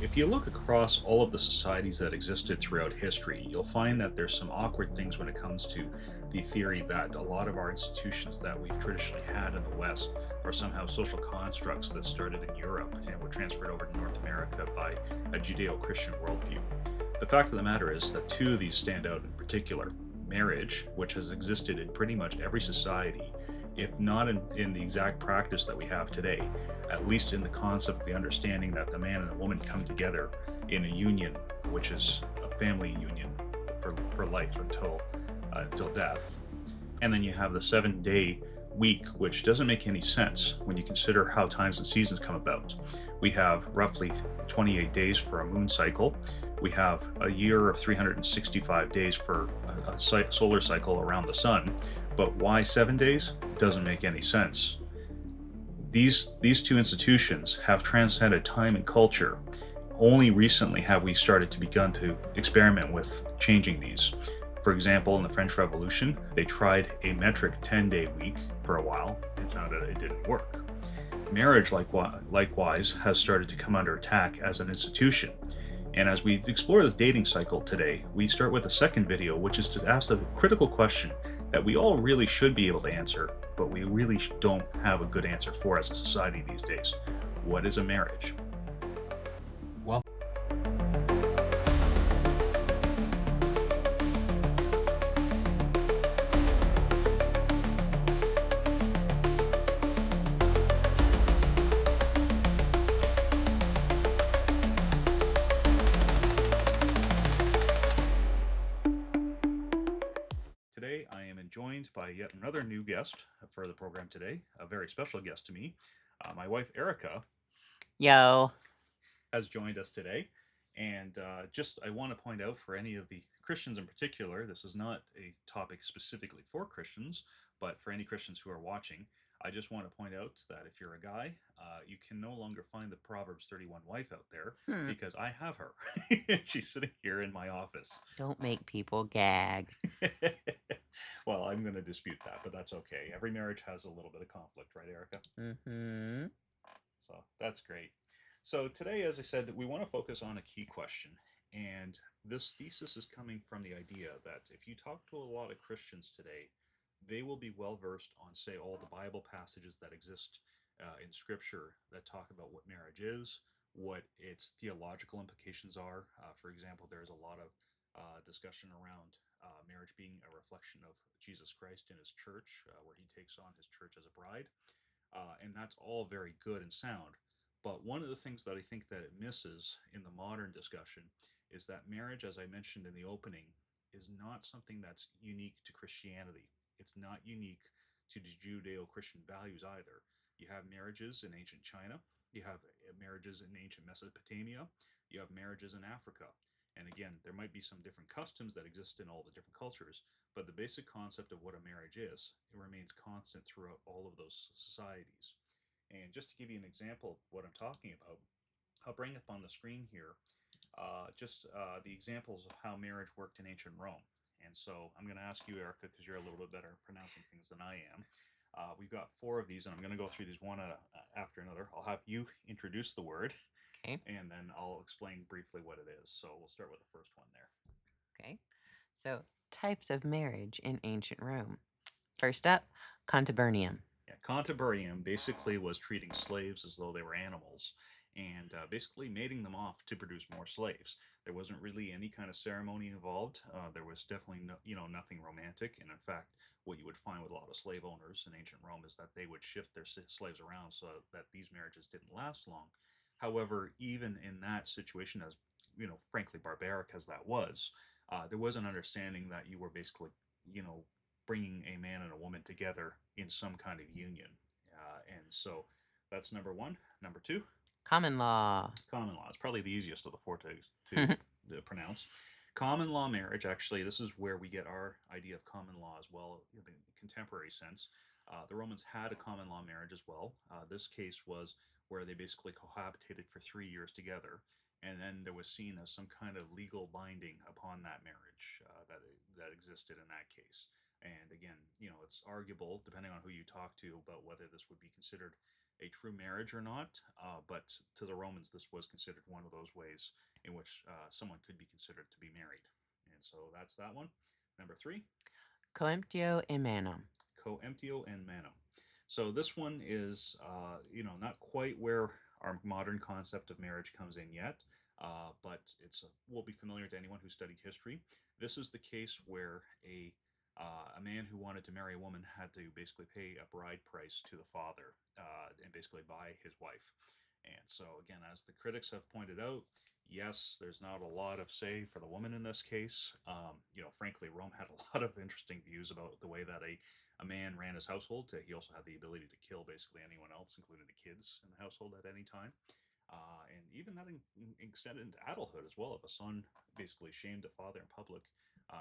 If you look across all of the societies that existed throughout history, you'll find that there's some awkward things when it comes to the theory that a lot of our institutions that we've traditionally had in the West are somehow social constructs that started in Europe and were transferred over to North America by a Judeo Christian worldview. The fact of the matter is that two of these stand out in particular: marriage, which has existed in pretty much every society, if not in the exact practice that we have today, at least in the concept, the understanding that the man and the woman come together in a union, which is a family union for life until death. And then you have the 7 day week, which doesn't make any sense when you consider how times and seasons come about. We have roughly 28 days for a moon cycle. We have a year of 365 days for a solar cycle around the sun. But why 7 days? Doesn't make any sense. These two institutions have transcended time and culture. Only recently have we started to begun to experiment with changing these. For example, in the French Revolution, they tried a metric 10-day week for a while and found out it didn't work. Marriage, likewise, has started to come under attack as an institution. And as we explore the dating cycle today, we start with a second video, which is to ask the critical question that we all really should be able to answer, but we really don't have a good answer for as a society these days. What is a marriage? Well, today I am joined by yet another new guest for the program today, a very special guest to me. My wife Erica Yo. has joined us today. And just I want to point out for any of the Christians in particular, this is not a topic specifically for Christians, but for any Christians who are watching, I just want to point out that if you're a guy, you can no longer find the Proverbs 31 wife out there Hmm. because I have her. She's sitting here in my office. Don't make people gag. Well, I'm going to dispute that, but that's okay. Every marriage has a little bit of conflict, right, Erica? Mm-hmm. So that's great. So today, as I said, that we want to focus on a key question. And this thesis is coming from the idea that if you talk to a lot of Christians today, they will be well versed on, say, all the Bible passages that exist in Scripture that talk about what marriage is, what its theological implications are. For example, there's a lot of discussion around marriage being a reflection of Jesus Christ in his church, where he takes on his church as a bride. And that's all very good and sound. But one of the things that I think that it misses in the modern discussion is that marriage, as I mentioned in the opening, is not something that's unique to Christianity. It's not unique to the Judeo-Christian values either. You have marriages in ancient China, you have marriages in ancient Mesopotamia, you have marriages in Africa. And again, there might be some different customs that exist in all the different cultures, but the basic concept of what a marriage is, it remains constant throughout all of those societies. And just to give you an example of what I'm talking about, I'll bring up on the screen here just the examples of how marriage worked in ancient Rome. And so I'm going to ask you, Erica, because you're a little bit better at pronouncing things than I am. We've got four of these, and I'm going to go through these one after another. I'll have you introduce the word, Okay. and then I'll explain briefly what it is. So we'll start with the first one there. Okay. So, types of marriage in ancient Rome. First up, contubernum. Yeah, contubernum basically was treating slaves as though they were animals and basically mating them off to produce more slaves. There wasn't really any kind of ceremony involved. There was definitely nothing romantic. And in fact, what you would find with a lot of slave owners in ancient Rome is that they would shift their slaves around so that these marriages didn't last long. However, even in that situation, as frankly barbaric as that was, there was an understanding that you were basically you know bringing a man and a woman together in some kind of union. And so that's number one. Number two, Common law. common law. It's probably the easiest of the four to pronounce. Common law marriage, actually, this is where we get our idea of common law as well, in the contemporary sense. The Romans had a common law marriage as well. This case was where they basically cohabitated for 3 years together, and then there was seen as some kind of legal binding upon that marriage that existed in that case. And again, it's arguable, depending on who you talk to, about whether this would be considered a true marriage or not. But to the Romans, this was considered one of those ways in which someone could be considered to be married. And so that's that one. Number three, Coemptio in manum. coemptio and manum. So this one is, not quite where our modern concept of marriage comes in yet, but it's will be familiar to anyone who studied history. This is the case where a man who wanted to marry a woman had to basically pay a bride price to the father and basically buy his wife. And so again, as the critics have pointed out, yes, there's not a lot of say for the woman in this case. Frankly, Rome had a lot of interesting views about the way that a man ran his household. He also had the ability to kill basically anyone else, including the kids in the household at any time. And even that extended into adulthood as well. If a son basically shamed a father in public,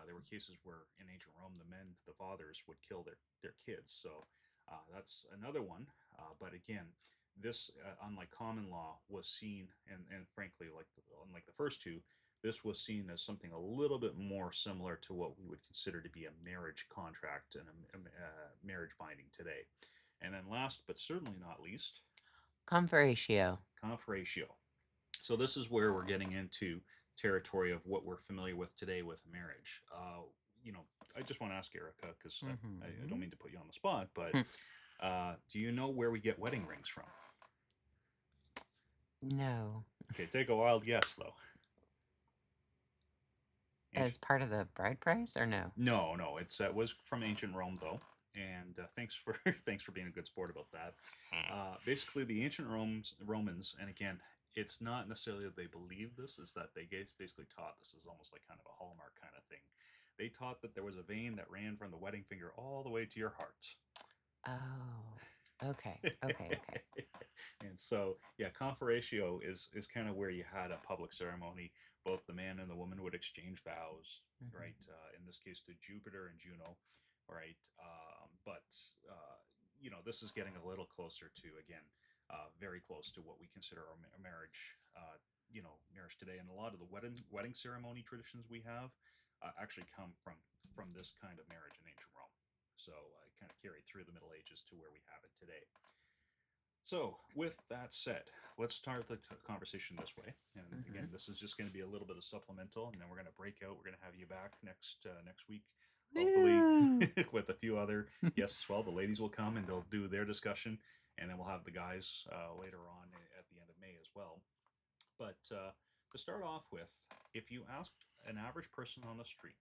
there were cases where in ancient Rome, the fathers, would kill their kids. So that's another one. But again, this, unlike common law, was seen, and frankly, unlike the first two, this was seen as something a little bit more similar to what we would consider to be a marriage contract and a marriage binding today. And then last but certainly not least, Conferatio. conferatio. So this is where we're getting into territory of what we're familiar with today with marriage. I just want to ask Erica, because I don't Mm-hmm. mean to put you on the spot, but do you know where we get wedding rings from? No. Okay, take a wild guess though. As Ancient. part of the bride price or no? No, no, it was from ancient Rome though, and thanks for thanks for being a good sport about that. Basically, the ancient Romans, and again, it's not necessarily that they believed this; is that they basically taught this is almost like kind of a hallmark kind of thing. They taught that there was a vein that ran from the wedding finger all the way to your heart. Oh. Okay. Okay. Okay. And so, yeah, conferatio is kind of where you had a public ceremony. Both the man and the woman would exchange vows, right? Mm-hmm. In this case, to Jupiter and Juno, right? But this is getting a little closer to, again, very close to what we consider our marriage. Marriage today, and a lot of the wedding ceremony traditions we have actually come from this kind of marriage in ancient Rome. So it kind of carried through the Middle Ages to where we have it today. So, with that said, let's start the conversation this way. And Mm-hmm. again, this is just going to be a little bit of supplemental, and then we're going to break out. We're going to have you back next week, hopefully, Woo! with a few other guests as well. The ladies will come and they'll do their discussion, and then we'll have the guys later on at the end of May as well. But to start off with, if you asked an average person on the street,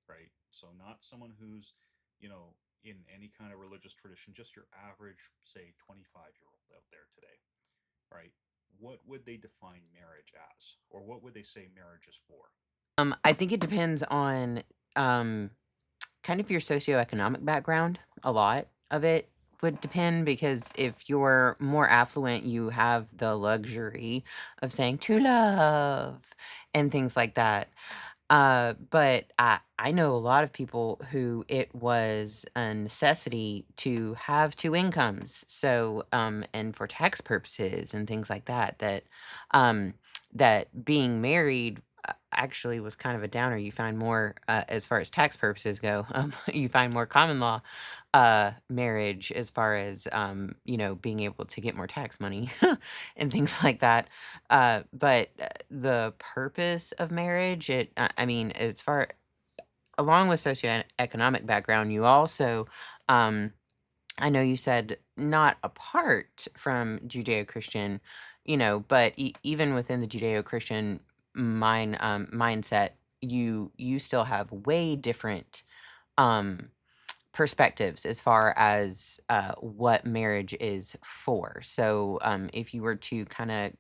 right? So not someone who's, you know, in any kind of religious tradition, just your average, say, 25-year-old out there today, right? What would they define marriage as? Or what would they say marriage is for? I think it depends on um kind of your socioeconomic background. A lot of it would depend because if you're more affluent, you have the luxury of saying to love and things like that. But I know a lot of people who it was a necessity to have two incomes. So, and for tax purposes and things like that, um, that being married actually was kind of a downer. You find more, as far as tax purposes go, you find more common law marriage as far as being able to get more tax money and things like that. But the purpose of marriage, I mean, as far along with socioeconomic background, you also, um, I know you said not apart from Judeo-Christian, but even within the Judeo-Christian mindset, you still have way different um, perspectives as far as what marriage is for. So, if you were to kind of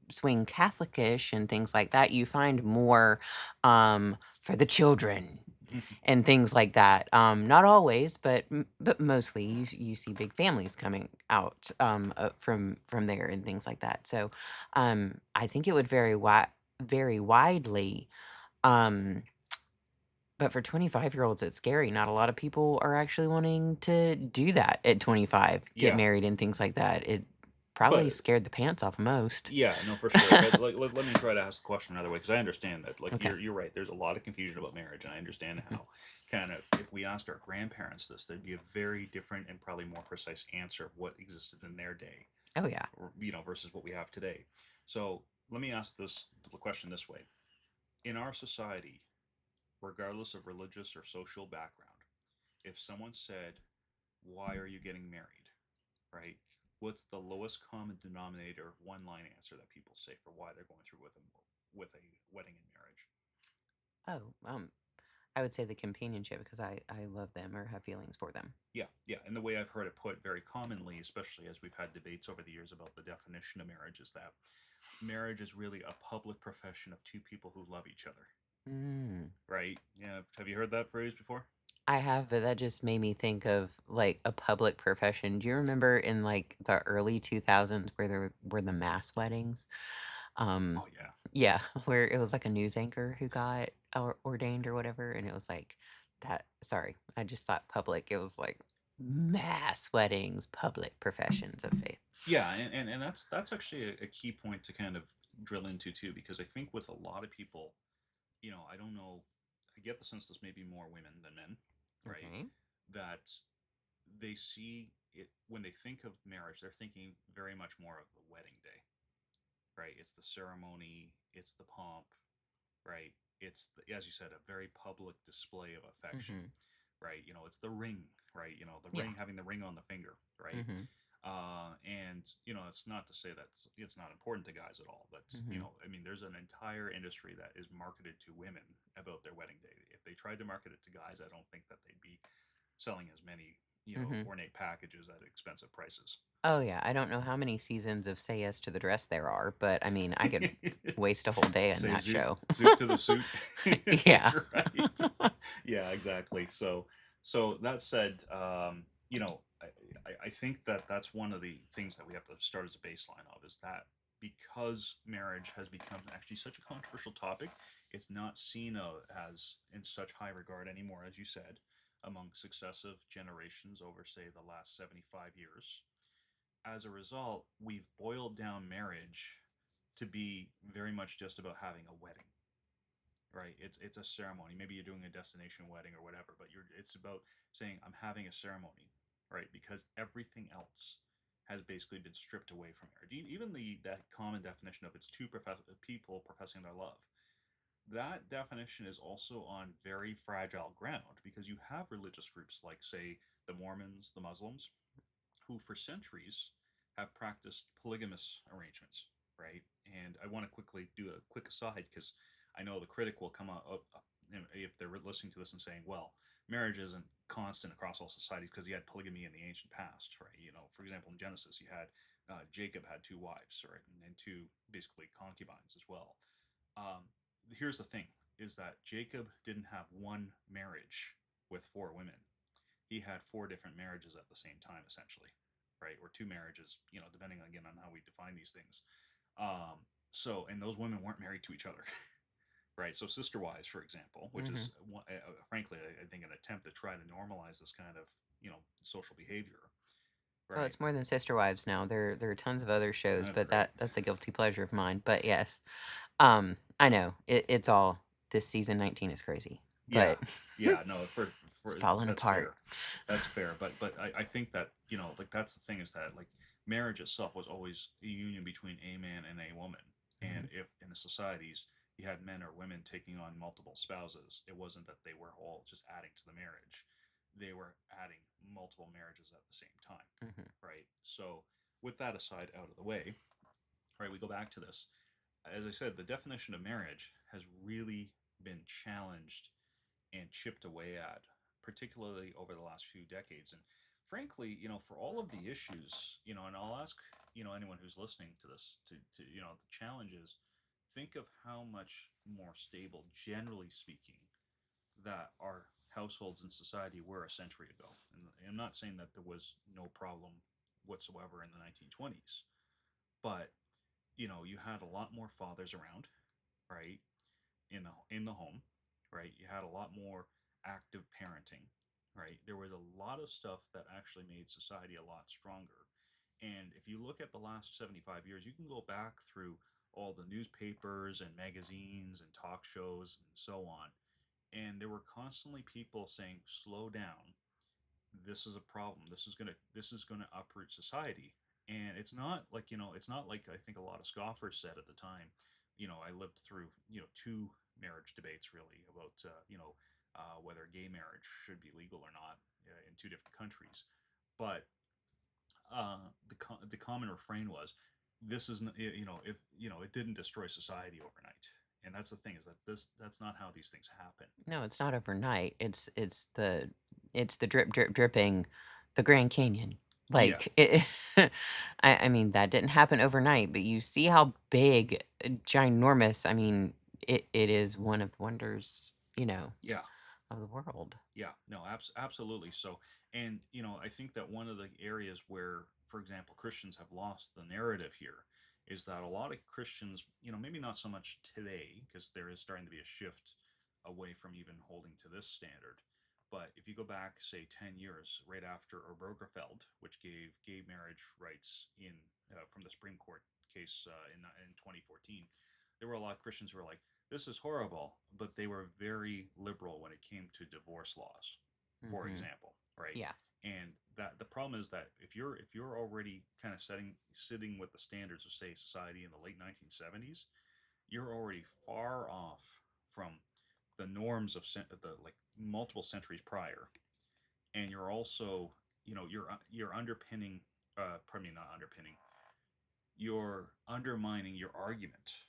swing Catholicish and things like that, you find more for the children and things like that. Not always, but mostly you see big families coming out from there and things like that. So, I think it would vary widely. Um, but for 25-year-olds, it's scary. Not a lot of people are actually wanting to do that at 25, get Yeah, married and things like that. It probably but scared the pants off of most. yeah, no, for sure. But let me try to ask the question another way, because I understand that. Like Okay. you're right. There's a lot of confusion about marriage, and I understand Mhm. how kind of if we asked our grandparents this, there'd be a very different and probably more precise answer of what existed in their day. Oh yeah. versus what we have today. So let me ask this the question this way: in our society, regardless of religious or social background, if someone said, "Why are you getting married?" right? What's the lowest common denominator one line answer that people say for why they're going through with a wedding and marriage? Oh, I would say the companionship because I love them or have feelings for them. Yeah, yeah. And the way I've heard it put very commonly, especially as we've had debates over the years about the definition of marriage, is that marriage is really a public profession of two people who love each other. Mm. Right? Yeah. Have you heard that phrase before? I have, but that just made me think of like a public profession. Do you remember in like the early 2000s where there were the mass weddings? Um, Oh yeah. yeah, where it was like a news anchor who got ordained or whatever, and it was like that. Sorry, I just thought public. It was like mass weddings, public professions of faith. Yeah, and that's actually a key point to kind of drill into too, because I think with a lot of people, I don't know, I get the sense this may be more women than men, right? Okay. That they see it when they think of marriage, they're thinking very much more of the wedding day, right? It's the ceremony, it's the pomp, right? It's as you said, a very public display of affection, Mm-hmm. right? It's the ring, right? The Yeah. ring, having the ring on the finger, right? Mm-hmm. And it's not to say that it's not important to guys at all, but Mm-hmm. I mean, there's an entire industry that is marketed to women about their wedding day. If they tried to market it to guys, I don't think that they'd be selling as many Mm-hmm. ornate packages at expensive prices. Oh yeah, I don't know how many seasons of Say Yes to the Dress there are, but I mean, I could waste a whole day on Say that zoot, show. zoot to the suit. Yeah. Right. Yeah, exactly. So that said, I think that that's one of the things that we have to start as a baseline of, is that because marriage has become actually such a controversial topic, it's not seen as in such high regard anymore, as you said, among successive generations over, say, the last 75 years. As a result, we've boiled down marriage to be very much just about having a wedding, right? It's a ceremony. Maybe you're doing a destination wedding or whatever, but it's about saying I'm having a ceremony, right? Because everything else has basically been stripped away from marriage. Even that common definition of it's people professing their love. That definition is also on very fragile ground, because you have religious groups like, say, the Mormons, the Muslims, who for centuries have practiced polygamous arrangements, right? And I want to quickly do a quick aside, because I know the critic will come up if they're listening to this and saying, well, marriage isn't constant across all societies because you had polygamy in the ancient past, right? For example, in Genesis, you had Jacob had two wives, right, and two basically concubines as well. Um, Here's the thing: is that Jacob didn't have one marriage with four women. He had four different marriages at the same time, essentially, right? Or two marriages, depending again on how we define these things. And those women weren't married to each other, right? So sister wives, for example, which Hmm. is frankly, I think, an attempt to try to normalize this kind of social behavior, Oh, right? it's more than Sister Wives now. There are tons of other shows, That's but great. that's a guilty pleasure of mine. But yes, I know it's all this season 19 is crazy, Yeah, but yeah, no, it's for falling that's apart. fair, that's fair. But I think that like that's the thing, is that like marriage itself was always a union between a man and a woman, Hmm. and if in the societies you had men or women taking on multiple spouses, it wasn't that they were all just adding to the marriage; they were adding multiple marriages at the same time, Hmm. right? So with that aside out of the way, right, we go back to this. As I said, the definition of marriage has really been challenged and chipped away at, particularly over the last few decades. And frankly, for all of the issues, and I'll ask, anyone who's listening to this the challenge is, think of how much more stable, generally speaking, that our households and society were a century ago. And I'm not saying that there was no problem whatsoever in the 1920s, but you had a lot more fathers around, right? In the home, right? You had a lot more active parenting, right? There was a lot of stuff that actually made society a lot stronger. And if you look at the last 75 years, you can go back through all the newspapers and magazines and talk shows and so on. And there were constantly people saying, slow down. This is a problem. This is gonna uproot society. And it's not like, it's not like I think a lot of scoffers said at the time. I lived through, two marriage debates really about, whether gay marriage should be legal or not in two different countries. But the common refrain was, this is if it didn't destroy society overnight. And that's the thing, is that that's not how these things happen. No, it's not overnight. It's the drip drip dripping the Grand Canyon. Yeah, Like it I mean that didn't happen overnight, but you see how big, ginormous, I mean, it is one of the wonders, yeah. of the world. Yeah, no, absolutely. So, and I think that one of the areas where, for example, Christians have lost the narrative here is that a lot of Christians, maybe not so much today, because there is starting to be a shift away from even holding to this standard. But if you go back, say, 10 years, right after Obergefell, which gave gay marriage rights in from the Supreme Court case in 2014, there were a lot of Christians who were like, this is horrible, but they were very liberal when it came to divorce laws, for Mhm. example, right? Yeah. And that the problem is that if you're already kind of sitting with the standards of, say, society in the late 1970s, you're already far off from the norms of the like multiple centuries prior. And you're also, you're underpinning, pardon me, not underpinning, you're undermining your argument,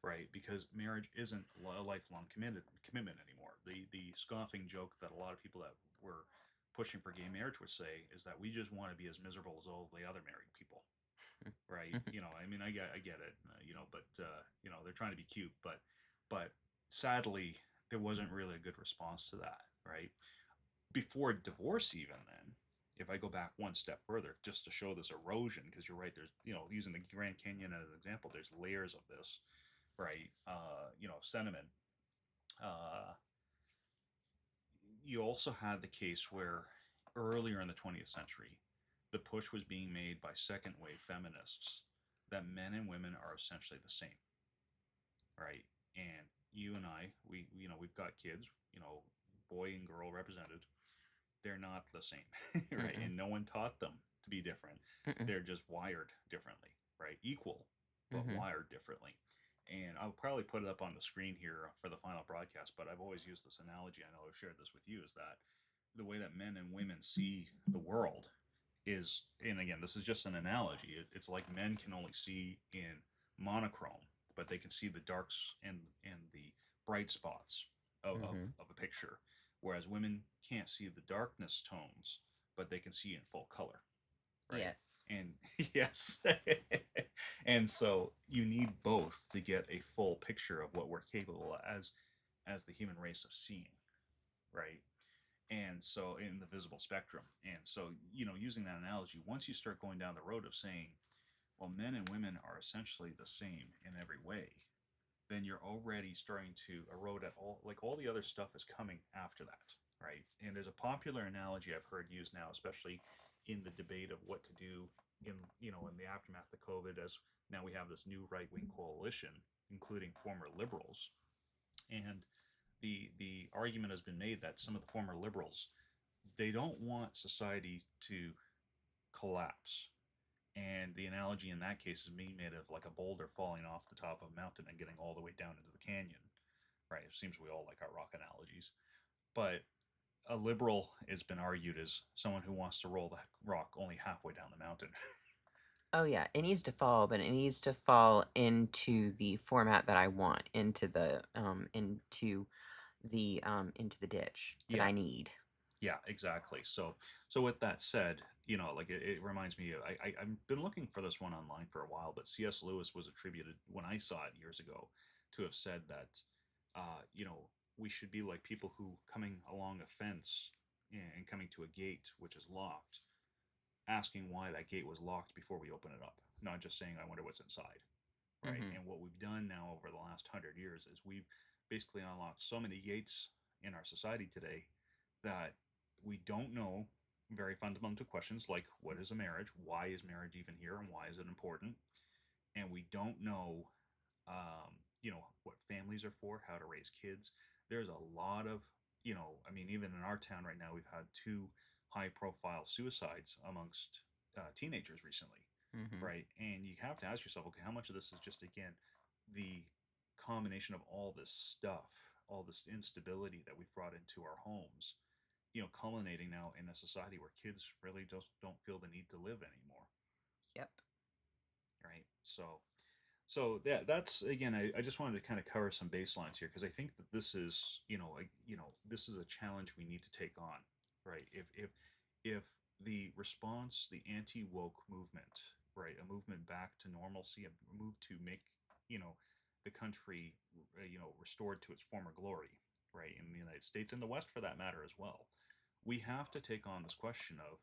right? Because marriage isn't a lifelong commitment anymore. The scoffing joke that a lot of people that were pushing for gay marriage would say is that we just want to be as miserable as all the other married people, right? I mean, I get it, but they're trying to be cute, but sadly, there wasn't really a good response to that, right? Before divorce, even then, if I go back one step further, just to show this erosion, because you're right, there's, using the Grand Canyon as an example, there's layers of this, right? Sentiment. Uh, you also had the case where earlier in the 20th century, the push was being made by second wave feminists that men and women are essentially the same, right? And you and I, we've got kids, boy and girl represented. They're not the same, right? Mm-mm. And no one taught them to be different. Mm-mm. They're just wired differently, right? Equal, but Mhm. wired differently. And I'll probably put it up on the screen here for the final broadcast, but I've always used this analogy. I know I've shared this with you, is that the way that men and women see the world is, and again, this is just an analogy. It's like men can only see in monochrome, but they can see the darks and the bright spots Mhm. of a picture, whereas women can't see the darkness tones, but they can see in full color, right? Yes. And yes, and so you need both to get a full picture of what we're capable as the human race of seeing, right? And so in the visible spectrum. And so, using that analogy, once you start going down the road of saying, well, men and women are essentially the same in every way, then you're already starting to erode at all the other stuff is coming after that, right? And there's a popular analogy I've heard used now, especially in the debate of what to do in the aftermath of COVID, as now we have this new right wing coalition, including former liberals. And the argument has been made that some of the former liberals, they don't want society to collapse. And the analogy in that case is being made of like a boulder falling off the top of a mountain and getting all the way down into the canyon, right? It seems we all like our rock analogies. But a liberal has been argued as someone who wants to roll the rock only halfway down the mountain. Oh yeah, it needs to fall, but it needs to fall into the format that I want, into the ditch that Yeah, I need. yeah, exactly. So with that said, like it reminds me of, I've been looking for this one online for a while, but C.S. Lewis was attributed, when I saw it years ago, to have said that we should be like people who coming along a fence and coming to a gate which is locked, asking why that gate was locked before we open it up, not just saying, I wonder what's inside, right? Mhm. And what we've done now over the last 100 years is we've basically unlocked so many gates in our society today that we don't know very fundamental questions like, what is a marriage? Why is marriage even here? And why is it important? And we don't know, what families are for, how to raise kids. There's a lot of, I mean, even in our town right now, we've had two high profile suicides amongst teenagers recently, Mm-hmm. right? And you have to ask yourself, okay, how much of this is just, again, the combination of all this stuff, all this instability that we've brought into our homes, culminating now in a society where kids really just don't feel the need to live anymore, Yep. right? So yeah, that's, again, I just wanted to kind of cover some baselines here because I think that this is, this is a challenge we need to take on, right? If the response, the anti woke movement, right, a movement back to normalcy, a move to make, you know, the country, restored to its former glory, right, in the United States and the West for that matter as well, we have to take on this question of,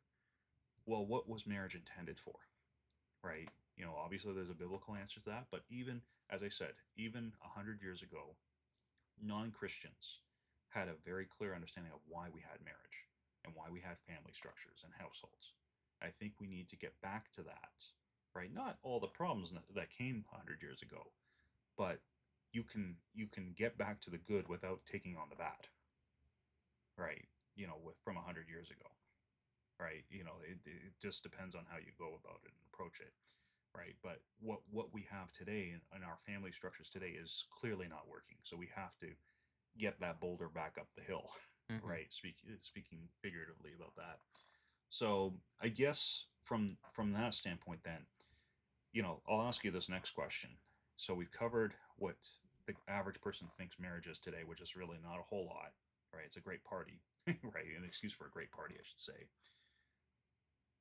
well, what was marriage intended for, right? Obviously there's a biblical answer to that, but even, as I said, even 100 years ago, non-Christians had a very clear understanding of why we had marriage and why we had family structures and households. I think we need to get back to that, right? Not all the problems that came 100 years ago, but you can get back to the good without taking on the bad, right? With from 100 years ago, right? It just depends on how you go about it and approach it, right? But what we have today in our family structures today is clearly not working. So we have to get that boulder back up the hill, Mm-hmm. right? Speaking figuratively about that. So I guess from that standpoint, then, I'll ask you this next question. So we've covered what the average person thinks marriage is today, which is really not a whole lot, right? It's a great party, right? An excuse for a great party, I should say.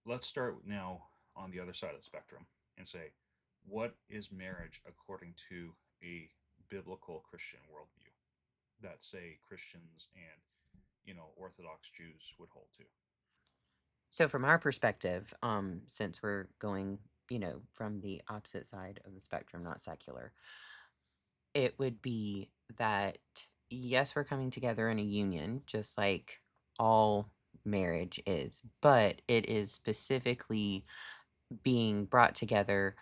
Let's start now on the other side of the spectrum and say, what is marriage according to a biblical Christian worldview that, say, Christians and, Orthodox Jews would hold to? So from our perspective, since we're going, from the opposite side of the spectrum, not secular, it would be that yes, we're coming together in a union, just like all marriage is, but it is specifically being um, brought together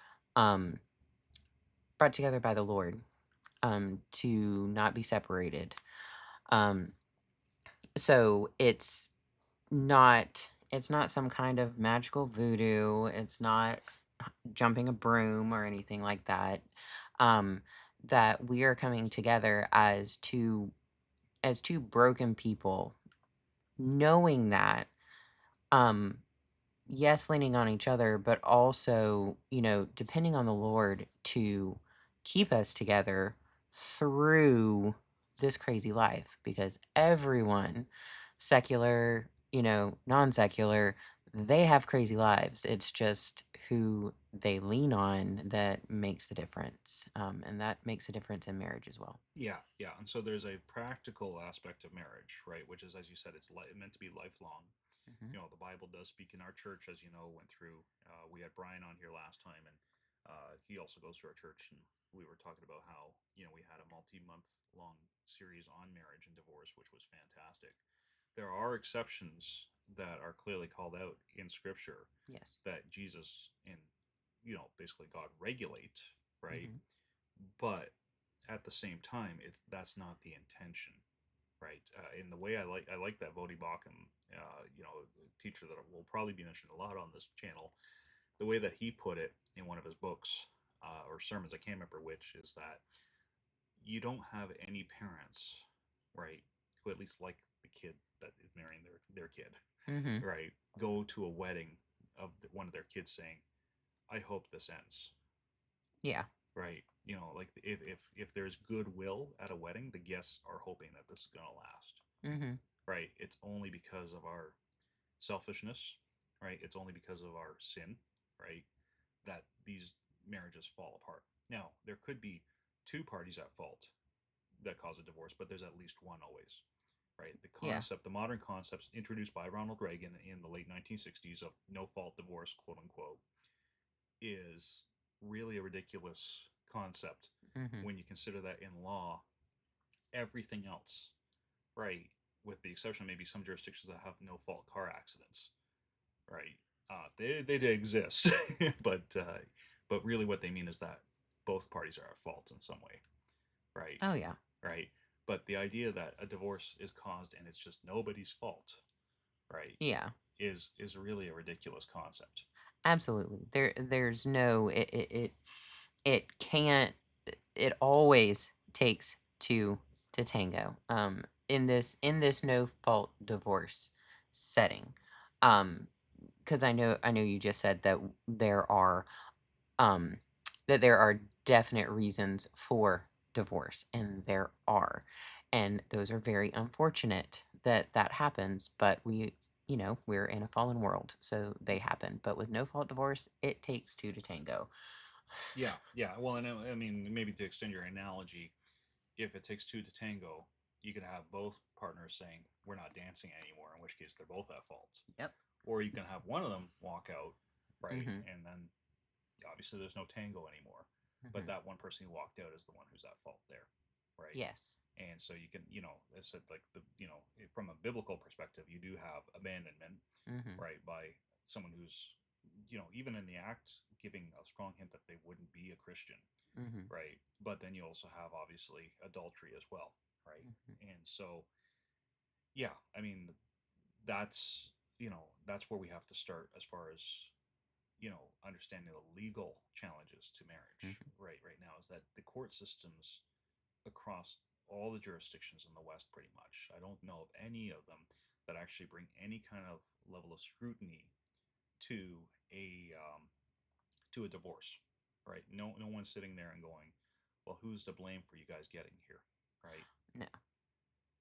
by the Lord, to not be separated. Um, so it's not some kind of magical voodoo. It's not jumping a broom or anything like that. Um, that we are coming together as two broken people, knowing that, um, yes, leaning on each other, but also, depending on the Lord to keep us together through this crazy life, because everyone, secular, non secular, they have crazy lives. It's just who they lean on that makes the difference. And that makes a difference in marriage as well. Yeah, yeah. And so there's a practical aspect of marriage, right? Which is, as you said, it's meant to be lifelong. Hmm. The Bible does speak in our church, as you know, went through. We had Brian on here last time, and he also goes to our church, and we were talking about how we had a multi-month long series on marriage and divorce, which was fantastic. There are exceptions that are clearly called out in Scripture Yes. that Jesus and basically God regulate, right? Hmm. But at the same time, that's not the intention, right? In the way I like that Vodi Bakum, teacher that will probably be mentioned a lot on this channel, the way that he put it in one of his books, or sermons, I can't remember which, is that you don't have any parents, right, who at least like the kid that is marrying their kid, Hmm. right, go to a wedding of one of their kids saying, "I hope this ends." Yeah. Right? Like if there's goodwill at a wedding, the guests are hoping that this is gonna last. Hmm. Right? It's only because of our selfishness, right? It's only because of our sin, right? That these marriages fall apart. Now, there could be two parties at fault that cause a divorce, but there's at least one always, right? Yeah. The modern concepts introduced by Ronald Reagan in the late 1960s of no fault divorce, quote unquote, is really a ridiculous concept Hmm. when you consider that in law, everything else, right, with the exception of maybe some jurisdictions that have no fault car accidents, right, they do exist, but really what they mean is that both parties are at fault in some way, right, Oh, yeah. right. But the idea that a divorce is caused and it's just nobody's fault, right, Yeah. is really a ridiculous concept. Absolutely. There's no it can't it always takes two to tango. In this no fault divorce setting. Um because I know you just said that there are um that there are definite reasons for divorce, and there are, and those are very unfortunate that that happens, but we're in a fallen world, so they happen. But with no fault divorce, it takes two to tango. Yeah, yeah. Well, and I mean, maybe to extend your analogy, if it takes two to tango, you can have both partners saying, "We're not dancing anymore," in which case they're both at fault. Yep. Or you can have one of them walk out, right? Mm-hmm. And then obviously there's no tango anymore. But Mm-hmm. that one person who walked out is the one who's at fault there, right? Yes. And so you can, I said like from a biblical perspective, you do have abandonment, Mm-hmm. right, by someone who's, even in the act giving a strong hint that they wouldn't be a Christian, Mm-hmm. right? But then you also have obviously adultery as well, right? Mm-hmm. And so, yeah, I mean, that's that's where we have to start as far as understanding the legal challenges to marriage Mm-hmm. right now is that the court systems across all the jurisdictions in the West, pretty much, I don't know of any of them that actually bring any kind of level of scrutiny to a divorce, right? No one's sitting there and going, well, who's to blame for you guys getting here, right? No.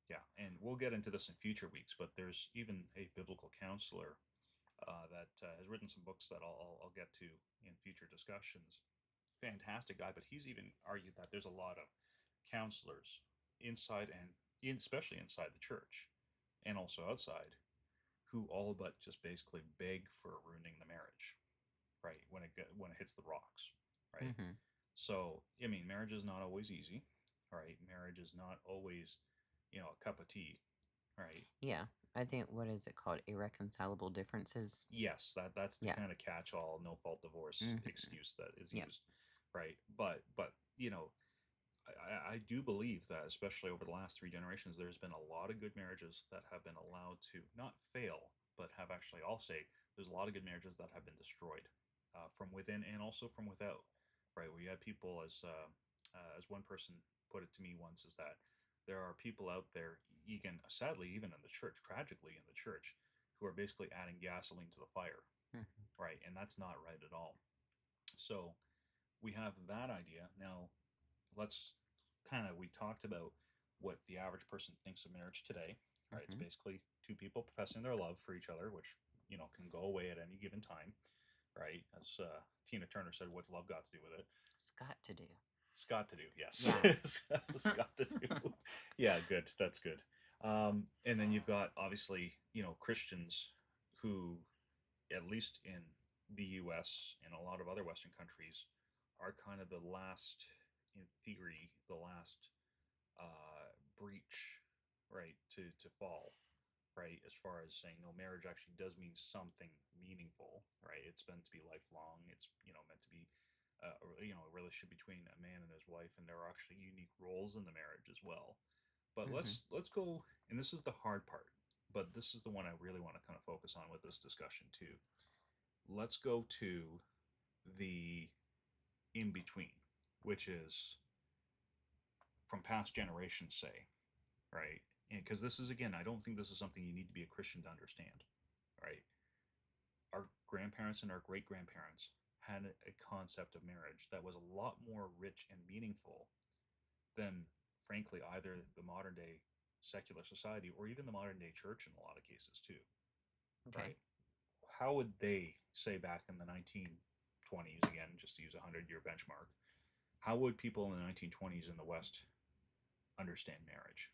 Yeah, and we'll get into this in future weeks, but there's even a biblical counselor that has written some books that I'll get to in future discussions. Fantastic guy, but he's even argued that there's a lot of counselors inside and especially inside the church and also outside who all but just basically beg for ruining the marriage, right? When it hits the rocks, right? Mm-hmm. So I mean, marriage is not always easy, right? Marriage is not always, a cup of tea, right? Yeah. I think, what is it called? Irreconcilable differences. Yes, that's the Yeah. kind of catch-all, no fault divorce Mm-hmm. excuse that is Yeah. used, right? But I do believe that, especially over the last three generations, there's been a lot of good marriages that have been allowed to not fail, but have actually, I'll say, there's a lot of good marriages that have been destroyed from within and also from without, right? Where you have people, as one person put it to me once, is that there are people out there, even sadly, even in the church, tragically in the church, who are basically adding gasoline to the fire, Mm-hmm. right? And that's not right at all. So we have that idea now. Let's we talked about what the average person thinks of marriage today, right? It's Mm-hmm. basically two people professing their love for each other, which can go away at any given time, right? As Tina Turner said, "What's love got to do with it?" It's got to do. It's got to do, yes. Yeah. It's got to do. Yeah, good. That's good. And then you've got obviously Christians who, at least in the U.S. and a lot of other Western countries, are kind of the last, in theory, the last breach, right, to fall, right, as far as saying no, marriage actually does mean something meaningful, right? It's meant to be lifelong. It's meant to be a relationship between a man and his wife, and there are actually unique roles in the marriage as well. But Mm-hmm. let's go, and this is the hard part, but this is the one I really want to kind of focus on with this discussion too. Let's go to the in between, which is from past generations, say, right? Because this is, again, I don't think this is something you need to be a Christian to understand, right? Our grandparents and our great grandparents had a concept of marriage that was a lot more rich and meaningful than, frankly, either the modern day secular society or even the modern day church in a lot of cases, too, Okay. right? How would they say back in the 1920s, again, just to use a 100-year benchmark, how would people in the 1920s in the West understand marriage?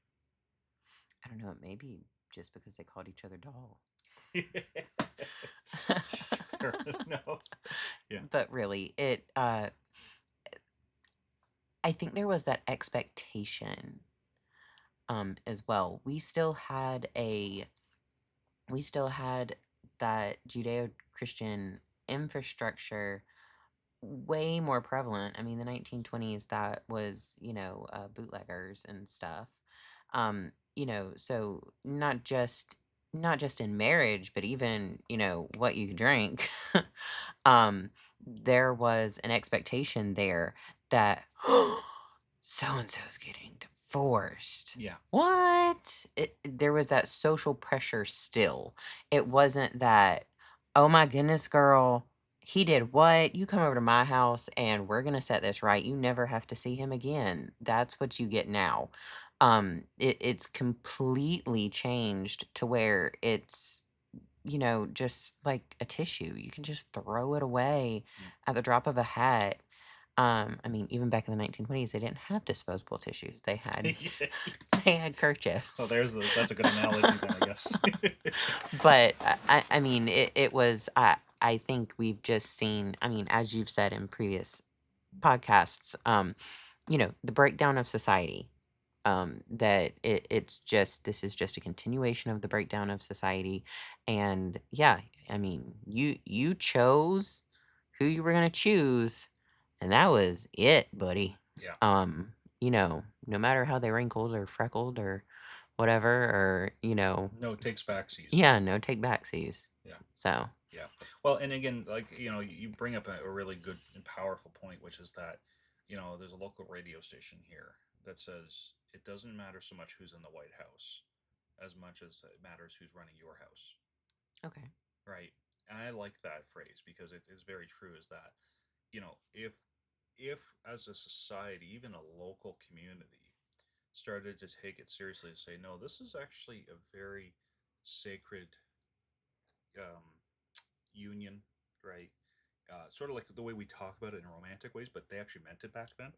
I don't know. Maybe just because they called each other doll. Fair enough. Yeah. But really, I think there was that expectation as well. We still had that Judeo-Christian infrastructure way more prevalent. I mean, the 1920s, that was, bootleggers and stuff. So not just not just in marriage, but even, what you drink, um, there was an expectation there that so and so's getting divorced. Yeah. What? There was that social pressure still. It wasn't that, oh my goodness, girl, he did what? You come over to my house and we're going to set this right. You never have to see him again. That's what you get now. It's completely changed to where it's, just like a tissue. You can just throw it away Mm. at the drop of a hat. I mean, even back in the 1920s, they didn't have disposable tissues. They had Yeah. they had Oh, kerchiefs. that's a good analogy then, I guess. But I mean, it was I think we've just seen, I mean, as you've said in previous podcasts, the breakdown of society. That it's just, this is just a continuation of the breakdown of society. And yeah, I mean, you chose who you were gonna choose, and that was it, buddy. Yeah. No matter how they wrinkled or freckled or whatever, or No takes backsies. yeah, no take backsies. Yeah. So Yeah. Well, and again, like, you bring up a really good and powerful point, which is that, there's a local radio station here that says it doesn't matter so much who's in the White House as much as it matters who's running your house. okay. Right. And I like that phrase because it is very true, is that, if as a society, even a local community, started to take it seriously and say, no, this is actually a very sacred um, union, right? Sort of like the way we talk about it in romantic ways, but they actually meant it back then,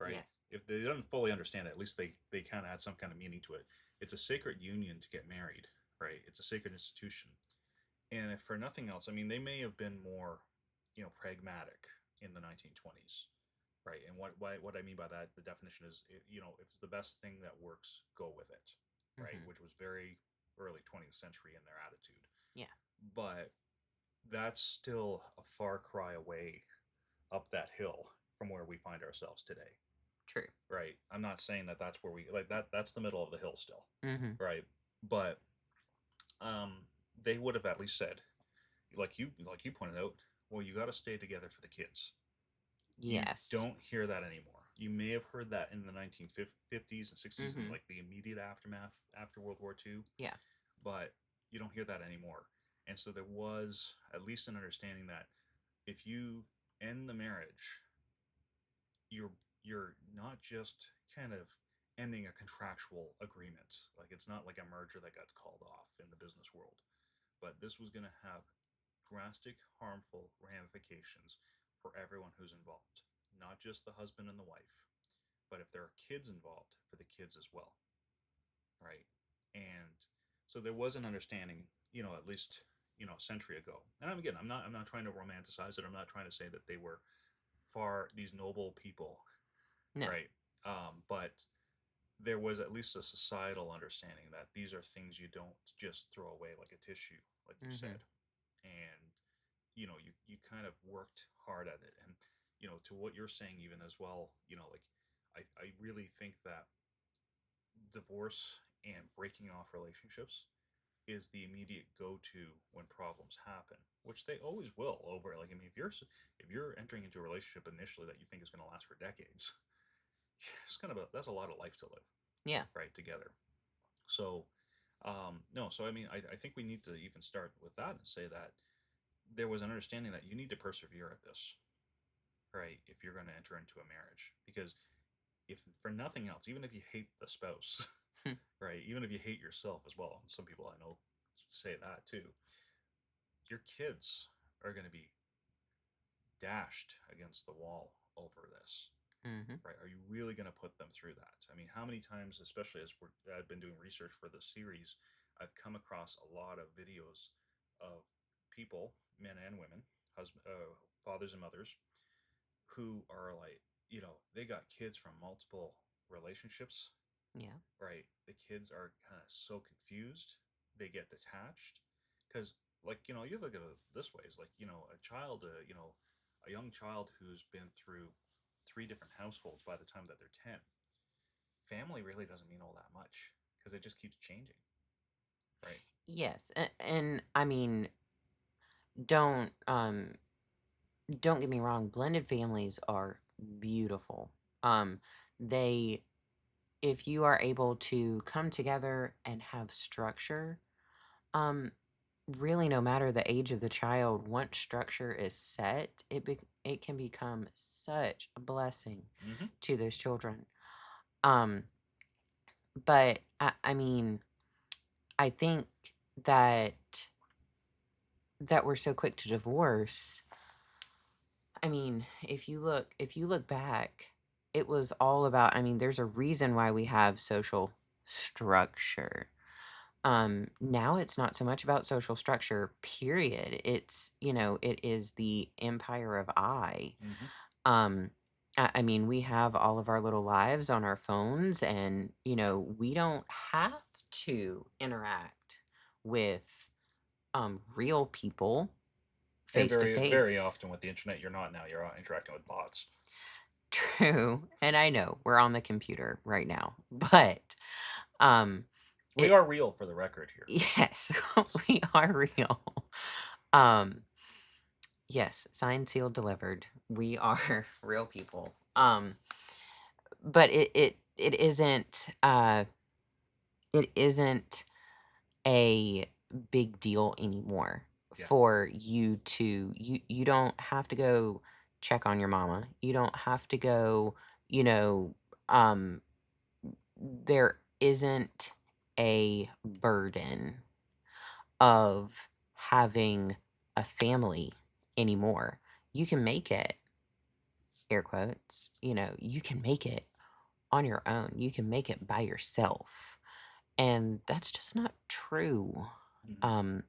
right? Yes. If they didn't fully understand it, at least they kind of had some kind of meaning to it. It's a sacred union to get married, right? It's a sacred institution, and if for nothing else, I mean, they may have been more, pragmatic in the 1920s, right? And what I mean by that, the definition is, if it's the best thing that works, go with it, right? Hmm. Which was very early 20th century in their attitude. Yeah. But that's still a far cry away up that hill from where we find ourselves today, True. right? I'm not saying that that's where we like that. That's the middle of the hill still, Hmm. right? But um, they would have at least said, like you pointed out, well, you got to stay together for the kids. You Yes. don't hear that anymore. You may have heard that in the 1950s and 60s, and Hmm. like the immediate aftermath after World War II, Yeah. but you don't hear that anymore. And so there was at least an understanding that if you end the marriage, you're you're not just kind of ending a contractual agreement. Like, it's not like a merger that got called off in the business world, but this was going to have drastic, harmful ramifications for everyone who's involved, not just the husband and the wife, but if there are kids involved, for the kids as well, right? And so there was an understanding, at least, a century ago. And again, I'm not trying to romanticize it. I'm not trying to say that they were far these noble people, No. right? But there was at least a societal understanding that these are things you don't just throw away like a tissue, like you Hmm. said. And you kind of worked hard at it. And to what you're saying even as well, like, I really think that divorce and breaking off relationships is the immediate go-to when problems happen, which they always will. Over, like, I mean, if you're entering into a relationship initially that you think is going to last for decades, it's kind of that's a lot of life to live, Yeah. right, together. So no, so I mean, I think we need to even start with that and say that there was an understanding that you need to persevere at this, right? If you're going to enter into a marriage, because if for nothing else, even if you hate the spouse, right, even if you hate yourself as well, and some people I know say that too, your kids are going to be dashed against the wall over this, Hmm. right? Are you really going to put them through that? I mean, how many times, especially as I've been doing research for this series, I've come across a lot of videos of people, men and women, fathers and mothers, who are like, they got kids from multiple relationships, Yeah. right? The kids are kind of so confused, they get detached. Because, like, you look at it this way, it's like, a child, a young child who's been through three different households by the time that they're 10, family really doesn't mean all that much because it just keeps changing, right? Yes, and I mean, don't don't get me wrong, blended families are beautiful. They if you are able to come together and have structure, um really no matter the age of the child, once structure is set, it can become such a blessing Hmm. to those children. Um but I mean, I think that we're so quick to divorce. I mean, if you look back, it was all about, I mean, there's a reason why we have social structure. Now it's not so much about social structure, period. It's, it is the empire of I. Hmm. Um, I mean, we have all of our little lives on our phones, and, we don't have to interact with real people And face to very, very face. often with the internet, you're not now. You're interacting with bots. True. And I know we're on the computer right now, but um We it are real for the record here. yes, we are real. Um yes, signed, sealed, delivered. We are real people. But it isn't a big deal anymore Yeah. for you don't have to go check on your mama. You don't have to go, you know, um there isn't a burden of having a family anymore. You can make it, air quotes, you can make it on your own. You can make it by yourself. And that's just not true. Hmm. Um,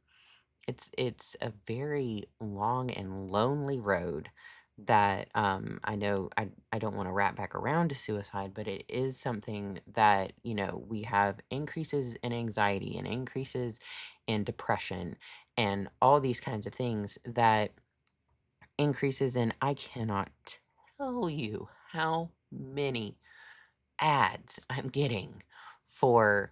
it's a very long and lonely road that I know I don't want to wrap back around to suicide, but it is something that, we have increases in anxiety and increases in depression and all these kinds of things that increases in, I cannot tell you how many ads I'm getting for